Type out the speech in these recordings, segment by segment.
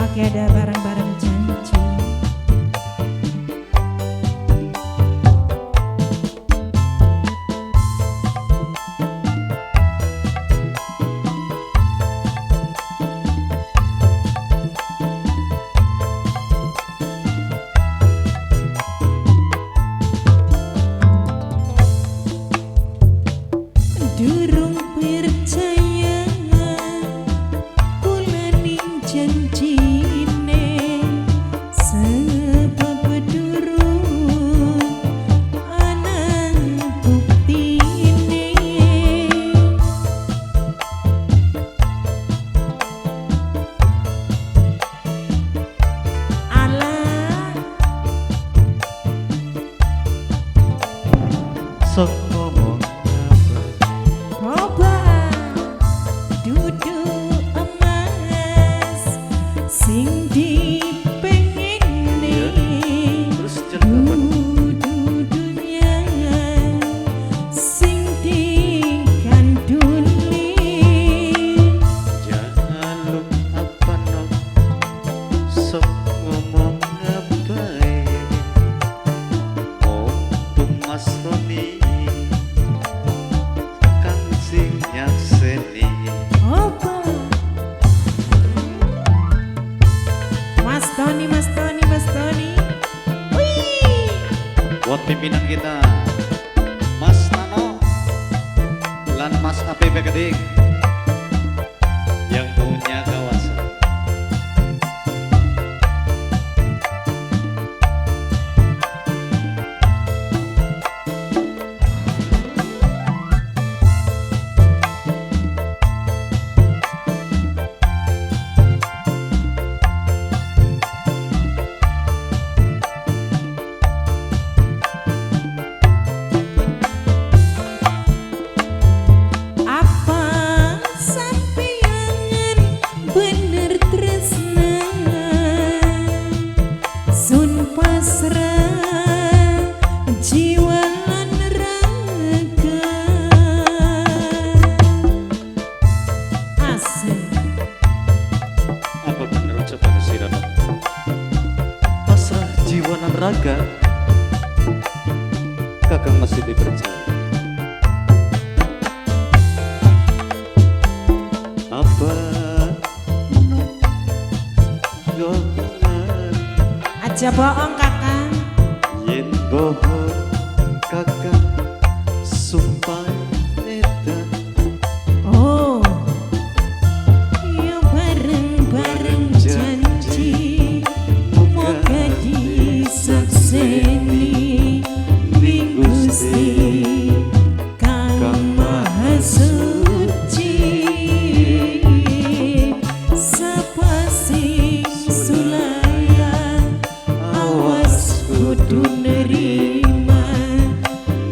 Oke, ada barang-barang janji. Durung percaya kula ning janjine, sebab durung ana buktine. Alah Sok ngomong coba duduk emas sing dipengene, terus cerita dudunya sing dikanduli. jangan lupa no sok ngomong ngapain mumpung Mas Roni kan sing nyakseni Apa? Mas Tony, Mas Tony, Mas Tony. Wih, buat pimpinan kita Mas Nano dan Mas APP Keding yang punya kawasan. apa sampeyan bener tresna sun pasrah jiwa lan raga. Asik. Apa bener ucapan si Rano? Pasrah jiwa dan raga kakang masih dipercaya. Apa golongan Aja bohong kakak. yen bohong kakang sumpah edan Oh, yo bareng-bareng janji moga disakseni ning Gusti Kang Maha Suci. Sapa sing sulayan awas kudu nerima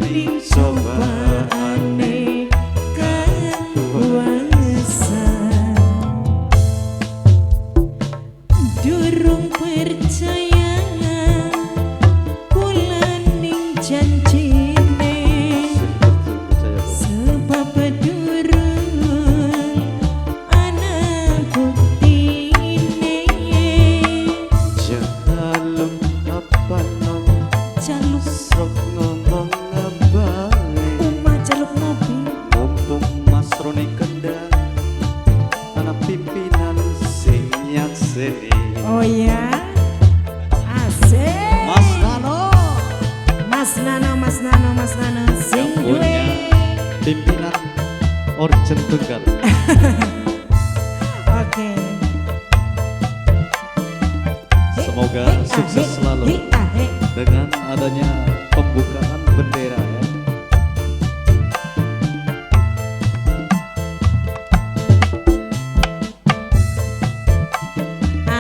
ning cobaane kang kuasa. Durung percaya kula ning janjine, sebab durung ana buktine. jangan lupa no Jaluk sok ngomong ngapain umah jaluk mobil. mumpung Mas Roni kendang anak pimpinan sing nyakseni. Oh ya, asik. Mas Nano Mas Nano, Mas Nano, Mas Nano, sing yang duwe. punya pimpinan Orjen Tunggal. Oke. Semoga sukses selalu dengan adanya pembukaan bendera ya.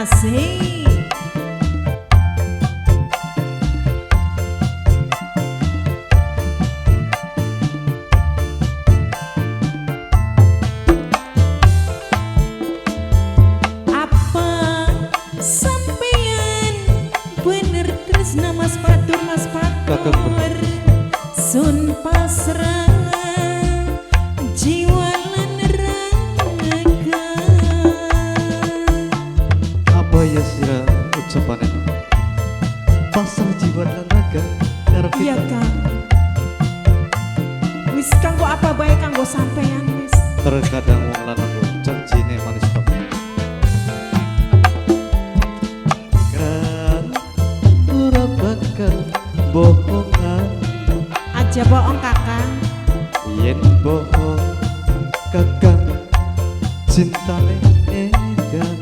Asik. Kakak bener. Terkadang wong lanang janjine manis tok. Kan ora bakal bohongan, Aja bohong kakang. yen bohong kakang cintane edan.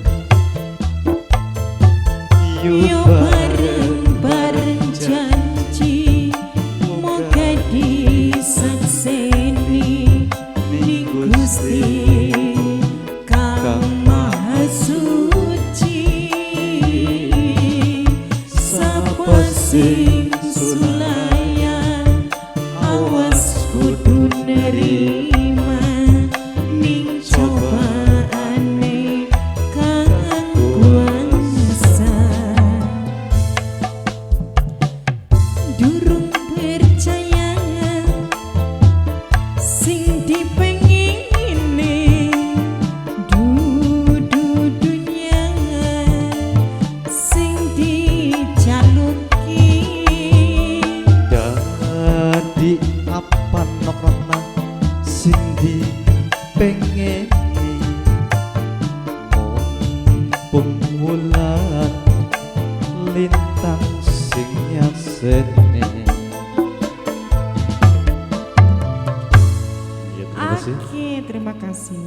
Yo bareng-bareng janji moga disakseni ning Gusti Kang Maha Suci. Sapa sing sulayan awas kudu nerima ning cobaane kang kuasa. Durung percaya sing dipengini dudu dunia sing dijaluki. Dadi apa nokna sing dipengeni, mumpung wulan lintang sing nyaseni. Ya, terima kasih. Oke, terima kasih.